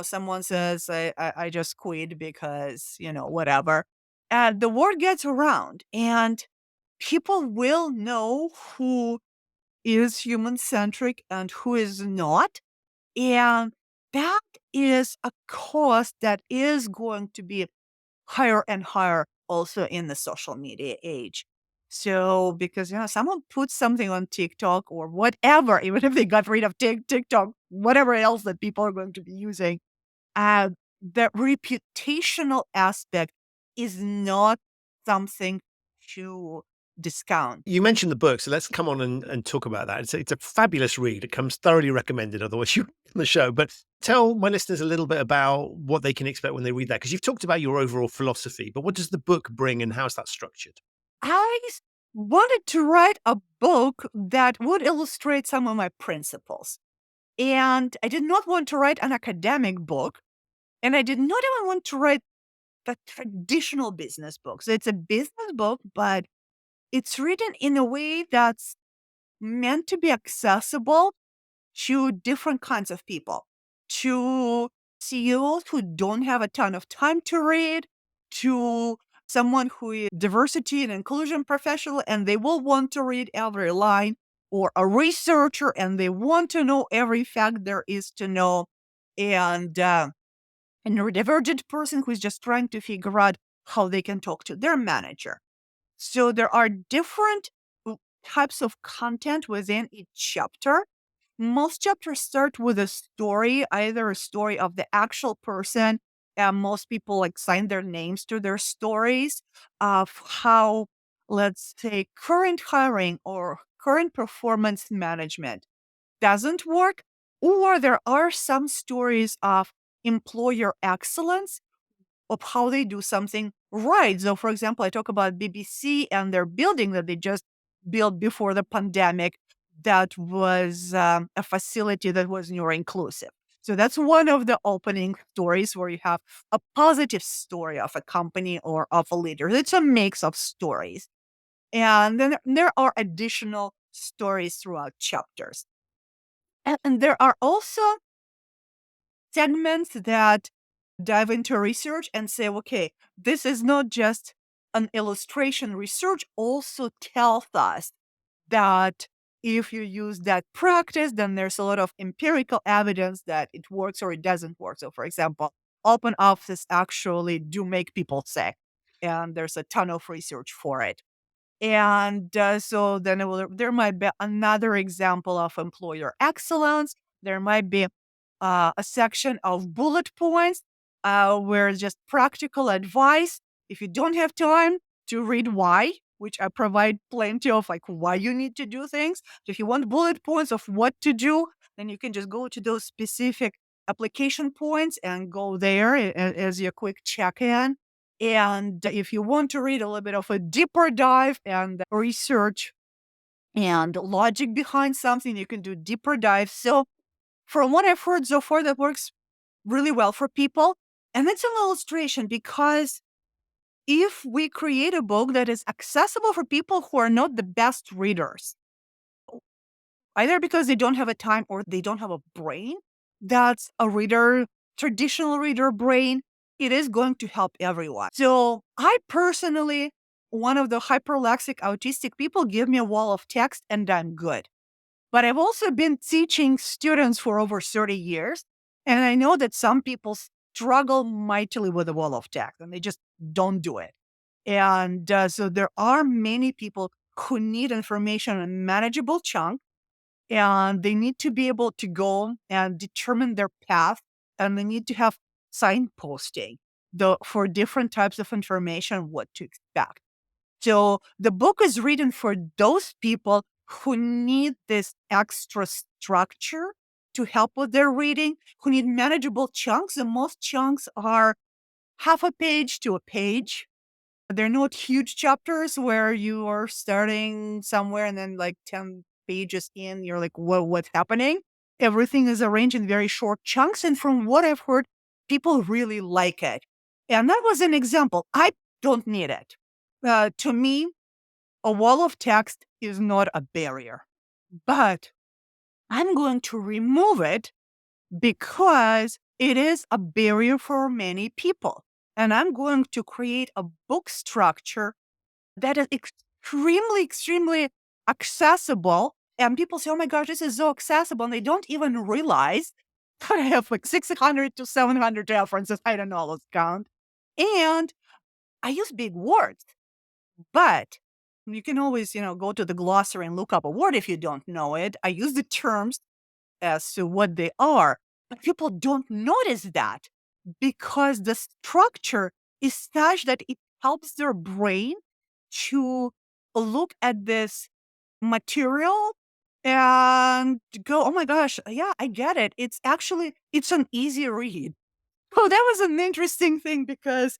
someone says, I just quit because, whatever. And the word gets around and people will know who is human centric and who is not. And that is a cost that is going to be higher and higher also in the social media age. So, because, someone puts something on TikTok or whatever, even if they got rid of TikTok, whatever else that people are going to be using, uh, the reputational aspect is not something to discount. You mentioned the book, so let's come on and talk about that. It's a fabulous read. It comes thoroughly recommended, otherwise you on the show. But tell my listeners a little bit about what they can expect when they read that, because you've talked about your overall philosophy, but what does the book bring and how's that structured? Wanted to write a book that would illustrate some of my principles. And I did not want to write an academic book. And I did not even want to write the traditional business book. So it's a business book, but it's written in a way that's meant to be accessible to different kinds of people, to CEOs who don't have a ton of time to read, to someone who is diversity and inclusion professional and they will want to read every line, or a researcher and they want to know every fact there is to know, and a neurodivergent person who's just trying to figure out how they can talk to their manager. So there are different types of content within each chapter. Most chapters start with a story, either a story of the actual person, and most people like sign their names to their stories of how, let's say, current hiring or current performance management doesn't work, or there are some stories of employer excellence of how they do something right. So, for example, I talk about BBC and their building that they just built before the pandemic that was a facility that was neuro-inclusive. So that's one of the opening stories where you have a positive story of a company or of a leader. It's a mix of stories. And then there are additional stories throughout chapters. And there are also segments that dive into research and say, okay, this is not just an illustration. Research also tells us that if you use that practice, then there's a lot of empirical evidence that it works or it doesn't work. So, for example, open offices actually do make people sick, and there's a ton of research for it. And so then there might be another example of employer excellence. There might be a section of bullet points where it's just practical advice. If you don't have time to read why, which I provide plenty of like why you need to do things. So if you want bullet points of what to do, then you can just go to those specific application points and go there as your quick check-in. And if you want to read a little bit of a deeper dive and research and logic behind something, you can do deeper dive. So from what I've heard so far, that works really well for people. And it's an illustration because if we create a book that is accessible for people who are not the best readers, either because they don't have a time or they don't have a brain that's a traditional reader brain, it is going to help everyone. So I personally, one of the hyperlexic autistic people, give me a wall of text and I'm good. But I've also been teaching students for over 30 years. And I know that some people struggle mightily with a wall of text and they just don't do it. And so there are many people who need information in a manageable chunk, and they need to be able to go and determine their path, and they need to have signposting for different types of information, what to expect. So the book is written for those people who need this extra structure to help with their reading, who need manageable chunks. And most chunks are half a page to a page. They're not huge chapters where you are starting somewhere and then like 10 pages in, you're like, whoa, what's happening? Everything is arranged in very short chunks. And from what I've heard, people really like it. And that was an example. I don't need it. To me, a wall of text is not a barrier, but I'm going to remove it because it is a barrier for many people. And I'm going to create a book structure that is extremely accessible. And people say, oh my gosh, this is so accessible. And they don't even realize that I have like 600 to 700 references. I don't know, let's count. And I use big words, but you can always, go to the glossary and look up a word if you don't know it. I use the terms as to what they are, but people don't notice that because the structure is such that it helps their brain to look at this material and go, oh my gosh, yeah, I get it. It's an easy read. Oh, that was an interesting thing because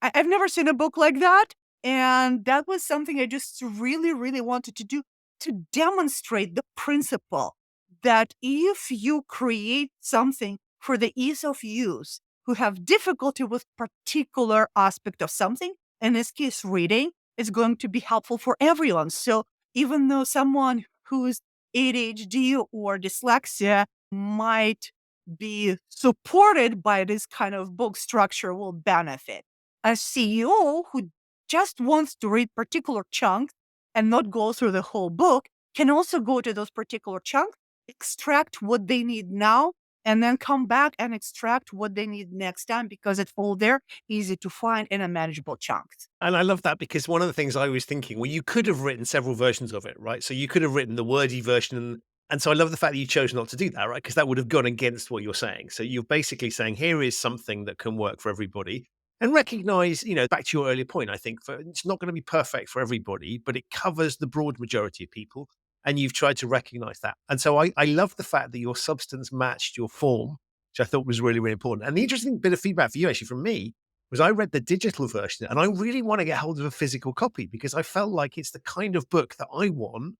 I've never seen a book like that. And that was something I just really wanted to do, to demonstrate the principle that if you create something for the ease of use, who have difficulty with particular aspect of something, in this case, reading, is going to be helpful for everyone. So even though someone who's ADHD or dyslexia might be supported by this kind of book structure, will benefit. A CEO who just wants to read particular chunks and not go through the whole book can also go to those particular chunks, extract what they need now, and then come back and extract what they need next time because it's all there, easy to find in a manageable chunks. And I love that because one of the things I was thinking, well, you could have written several versions of it, right? So you could have written the wordy version. And so I love the fact that you chose not to do that, right? Because that would have gone against what you're saying. So you're basically saying, here is something that can work for everybody. And recognize, back to your earlier point, I think it's not going to be perfect for everybody, but it covers the broad majority of people. And you've tried to recognize that. And so I love the fact that your substance matched your form, which I thought was really important. And the interesting bit of feedback for you, actually, from me, was I read the digital version and I really want to get hold of a physical copy because I felt like it's the kind of book that I want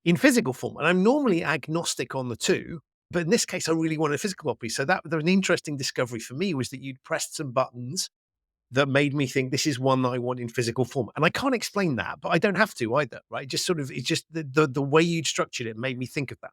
in physical form. And I'm normally agnostic on the two, but in this case, I really wanted a physical copy. So that an interesting discovery for me was that you'd pressed some buttons that made me think this is one that I want in physical form. And I can't explain that, but I don't have to either, right? Just sort of, it's just the way you'd structured it made me think of that.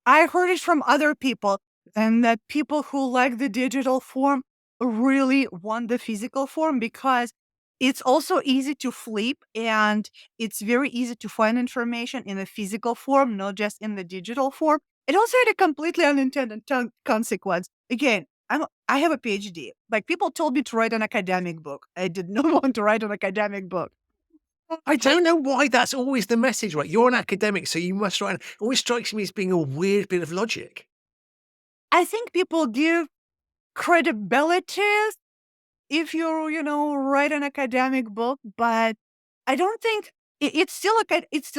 I heard it from other people, and that people who like the digital form really want the physical form because it's also easy to flip and it's very easy to find information in the physical form, not just in the digital form. It also had a completely unintended consequence. Again, I have a PhD. Like, people told me to write an academic book. I did not want to write an academic book. I don't know why that's always the message, right? You're an academic, so you must write. It always strikes me as being a weird bit of logic. I think people give credibility if you write an academic book, but I don't think it's still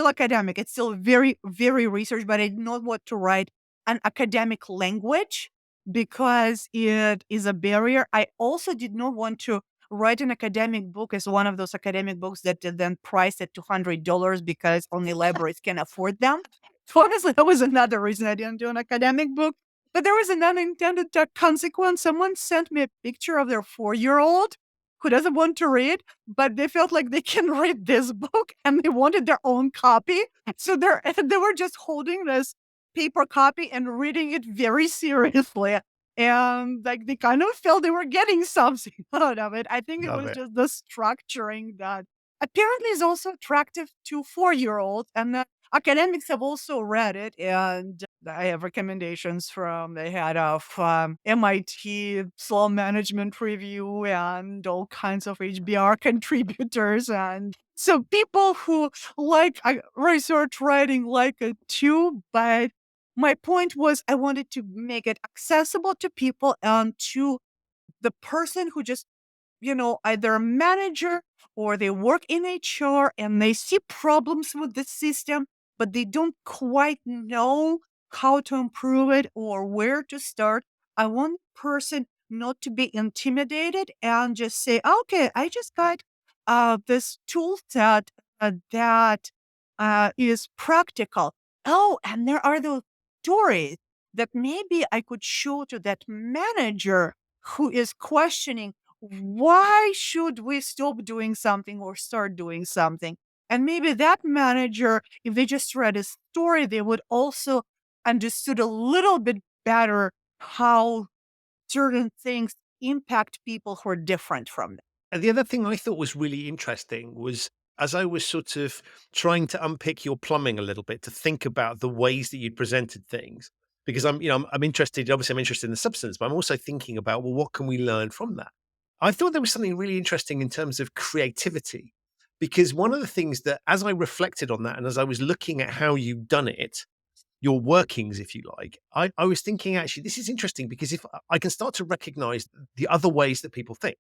academic. It's still very research, but I do not want to write an academic language because it is a barrier. I also did not want to write an academic book as one of those academic books that are then priced at $200 because only libraries can afford them. So honestly, that was another reason I didn't do an academic book. But there was an unintended consequence. Someone sent me a picture of their 4-year-old who doesn't want to read, but they felt like they can read this book and they wanted their own copy. So they were just holding this paper copy and reading it very seriously. And like they kind of felt they were getting something out of it. I think it Love was it. just the structuring that apparently is also attractive to 4-year-olds. And academics have also read it. And I have recommendations from the head of MIT Slow Management Review and all kinds of HBR contributors. And so people who like research writing like it too. But my point was I wanted to make it accessible to people and to the person who just, either a manager or they work in HR and they see problems with the system, but they don't quite know how to improve it or where to start. I want the person not to be intimidated and just say, okay, I just got this tool set that is practical. Oh, and there are those stories that maybe I could show to that manager who is questioning, why should we stop doing something or start doing something? And maybe that manager, if they just read a story, they would also understood a little bit better how certain things impact people who are different from them. And the other thing I thought was really interesting was as I was sort of trying to unpick your plumbing a little bit to think about the ways that you'd presented things, because I'm interested, obviously I'm interested in the substance, but I'm also thinking about, well, what can we learn from that? I thought there was something really interesting in terms of creativity, because one of the things that as I reflected on that and as I was looking at how you've done it, your workings, if you like, I was thinking, actually, this is interesting because if I can start to recognize the other ways that people think.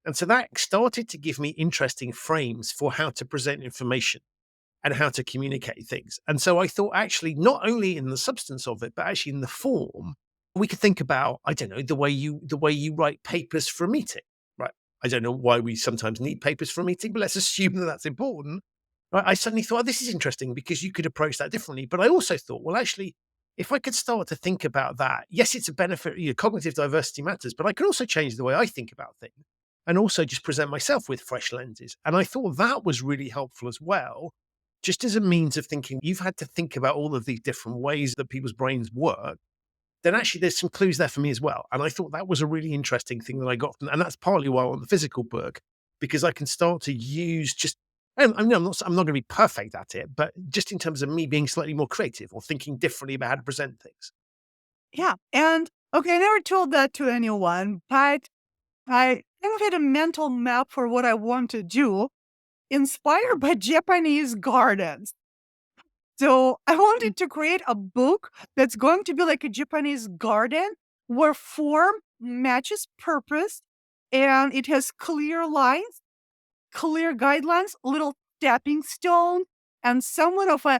And so that started to give me interesting frames for how to present information and how to communicate things. And so I thought, actually, not only in the substance of it, but actually in the form, we could think about, I don't know, the way you write papers for a meeting, right? I don't know why we sometimes need papers for a meeting, but let's assume that that's important. Right? I suddenly thought, oh, this is interesting because you could approach that differently. But I also thought, well, actually, if I could start to think about that, yes, it's a benefit, cognitive diversity matters, but I could also change the way I think about things and also just present myself with fresh lenses. And I thought that was really helpful as well, just as a means of thinking you've had to think about all of these different ways that people's brains work. Then actually there's some clues there for me as well. And I thought that was a really interesting thing that I got from, and that's partly why I want the physical book, because I can start to use just, and I'm not going to be perfect at it, but just in terms of me being slightly more creative or thinking differently about how to present things. Yeah. And okay, I never told that to anyone, but I kind of had a mental map for what I want to do, inspired by Japanese gardens. So I wanted to create a book that's going to be like a Japanese garden where form matches purpose and it has clear lines, clear guidelines, little stepping stones, and somewhat of a,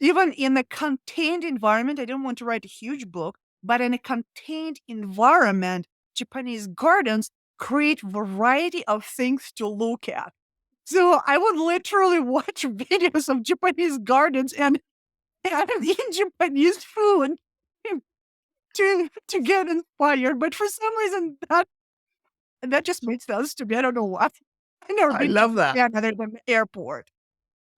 even in a contained environment, I don't want to write a huge book, but in a contained environment, Japanese gardens create variety of things to look at. So I would literally watch videos of Japanese gardens and eat Japanese food to get inspired. But for some reason that just makes sense to me. I don't know what. I never I been to love that. Japan other than the airport.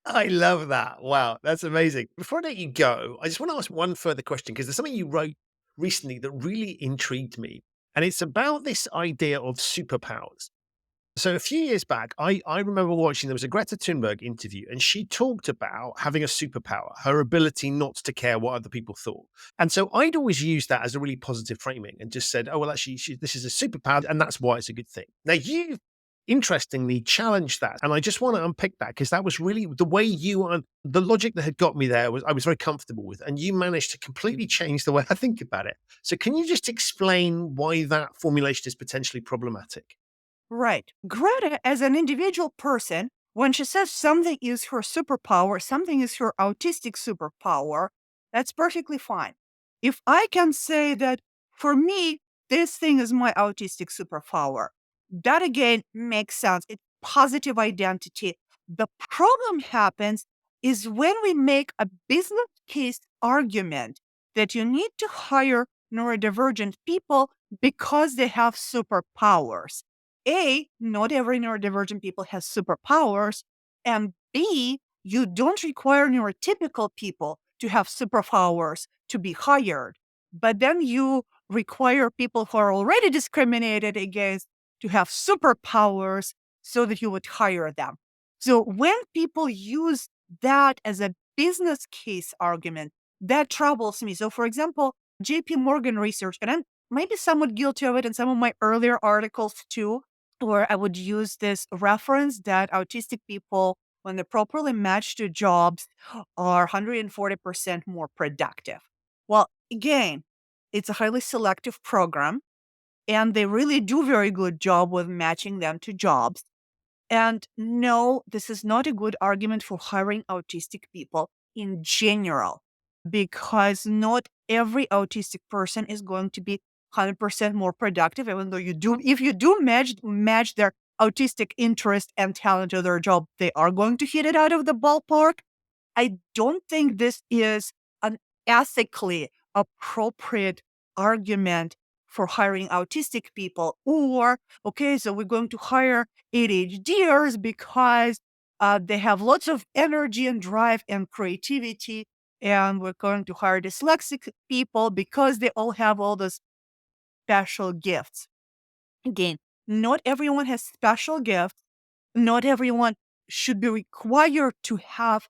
I love that. Wow, that's amazing. Before I let you go, I just want to ask one further question because there's something you wrote recently that really intrigued me. And it's about this idea of superpowers. So a few years back, I remember watching, there was a Greta Thunberg interview, and she talked about having a superpower, her ability not to care what other people thought. And so I'd always used that as a really positive framing and just said, oh, well, actually, this is a superpower, and that's why it's a good thing. Now, you interestingly challenged that. And I just want to unpick that because that was really the way the logic that had got me there was I was very comfortable with. And you managed to completely change the way I think about it. So can you just explain why that formulation is potentially problematic? Right. Greta, as an individual person, when she says something is her superpower, something is her autistic superpower, that's perfectly fine. If I can say that for me, this thing is my autistic superpower, that again makes sense. It's positive identity. The problem happens is when we make a business case argument that you need to hire neurodivergent people because they have superpowers. A, not every neurodivergent people has superpowers. And B, you don't require neurotypical people to have superpowers to be hired. But then you require people who are already discriminated against to have superpowers so that you would hire them. So when people use that as a business case argument, that troubles me. So for example, JP Morgan research, and I'm maybe somewhat guilty of it in some of my earlier articles too, where I would use this reference that autistic people, when they're properly matched to jobs, are 140% more productive. Well, again, it's a highly selective program. and they really do very good job with matching them to jobs. And no, this is not a good argument for hiring autistic people in general, because not every autistic person is going to be 100% more productive, even though if you do match their autistic interest and talent to their job, they are going to hit it out of the ballpark. I don't think this is an ethically appropriate argument for hiring autistic people. Or, okay, so we're going to hire ADHDers because they have lots of energy and drive and creativity. And we're going to hire dyslexic people because they all have all those special gifts. Again, not everyone has special gifts. Not everyone should be required to have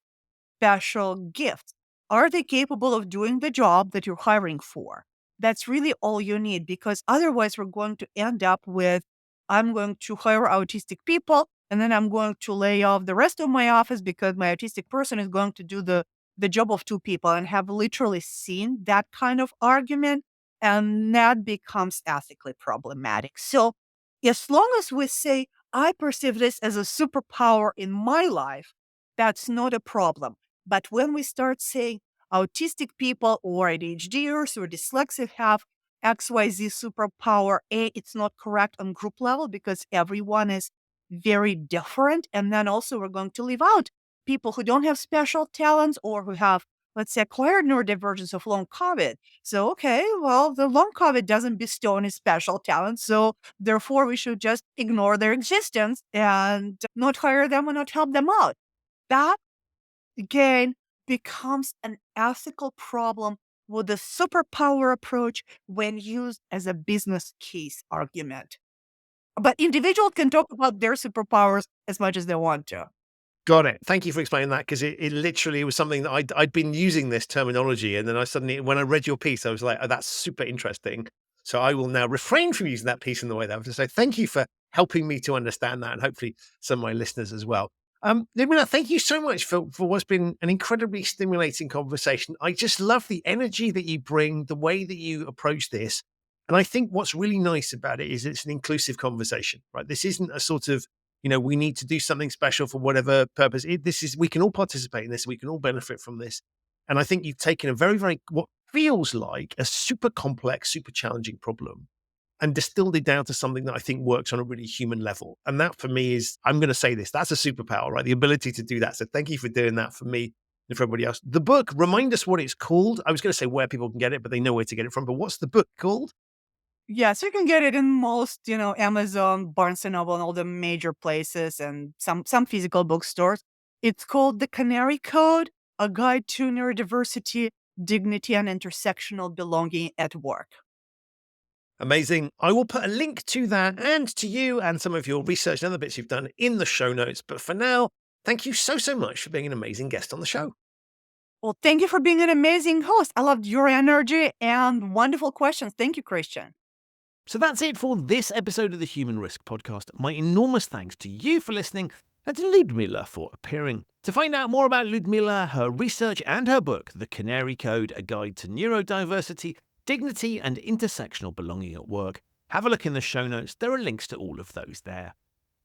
special gifts. Are they capable of doing the job that you're hiring for? That's really all you need, because otherwise we're going to end up with, I'm going to hire autistic people and then I'm going to lay off the rest of my office because my autistic person is going to do the job of two people, and have literally seen that kind of argument, and that becomes ethically problematic. So as long as we say, I perceive this as a superpower in my life, that's not a problem. But when we start saying autistic people or ADHDers or dyslexic have XYZ superpower, it's not correct on group level because everyone is very different. And then also we're going to leave out people who don't have special talents or who have, let's say, acquired neurodivergence of long COVID. So, okay, well, the long COVID doesn't bestow any special talents. So therefore we should just ignore their existence and not hire them and not help them out. That again becomes an ethical problem with the superpower approach when used as a business case argument. But individuals can talk about their superpowers as much as they want to. Got it. Thank you for explaining that, because it literally was something that I'd been using this terminology, and then I suddenly, when I read your piece, I was like, oh, that's super interesting. So I will now refrain from using that piece in the way that I have to say. Thank you for helping me to understand that, and hopefully some of my listeners as well. Ludmila, thank you so much for what's been an incredibly stimulating conversation. I just love the energy that you bring, the way that you approach this. And I think what's really nice about it is it's an inclusive conversation, right? This isn't a sort of, we need to do something special for whatever purpose. We can all participate in this. We can all benefit from this. And I think you've taken a very, very, what feels like a super complex, super challenging problem and distilled it down to something that I think works on a really human level. And that for me is, I'm going to say this, that's a superpower, right? The ability to do that. So thank you for doing that for me and for everybody else. The book, remind us what it's called. I was going to say where people can get it, but they know where to get it from. But what's the book called? Yes, you can get it in most, Amazon, Barnes and Noble, and all the major places, and some physical bookstores. It's called The Canary Code, A Guide to Neurodiversity, Dignity, and Intersectional Belonging at Work. Amazing. I will put a link to that and to you and some of your research and other bits you've done in the show notes. But for now, thank you so, so much for being an amazing guest on the show. Well, thank you for being an amazing host. I loved your energy and wonderful questions. Thank you, Christian. So that's it for this episode of the Human Risk Podcast. My enormous thanks to you for listening and to Ludmila for appearing. To find out more about Ludmila, her research and her book, The Canary Code, A Guide to Neurodiversity, Dignity and Intersectional Belonging at Work, have a look in the show notes. There are links to all of those there.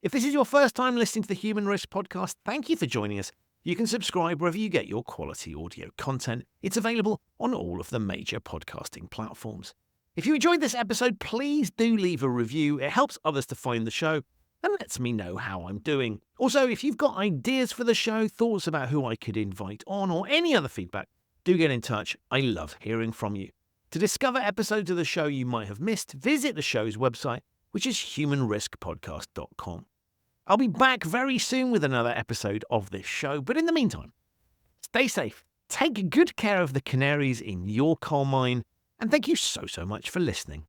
If this is your first time listening to the Human Risk Podcast, thank you for joining us. You can subscribe wherever you get your quality audio content. It's available on all of the major podcasting platforms. If you enjoyed this episode, please do leave a review. It helps others to find the show and lets me know how I'm doing. Also, if you've got ideas for the show, thoughts about who I could invite on, or any other feedback, do get in touch. I love hearing from you. To discover episodes of the show you might have missed, visit the show's website, which is humanriskpodcast.com. I'll be back very soon with another episode of this show, but in the meantime, stay safe, take good care of the canaries in your coal mine, and thank you so, so much for listening.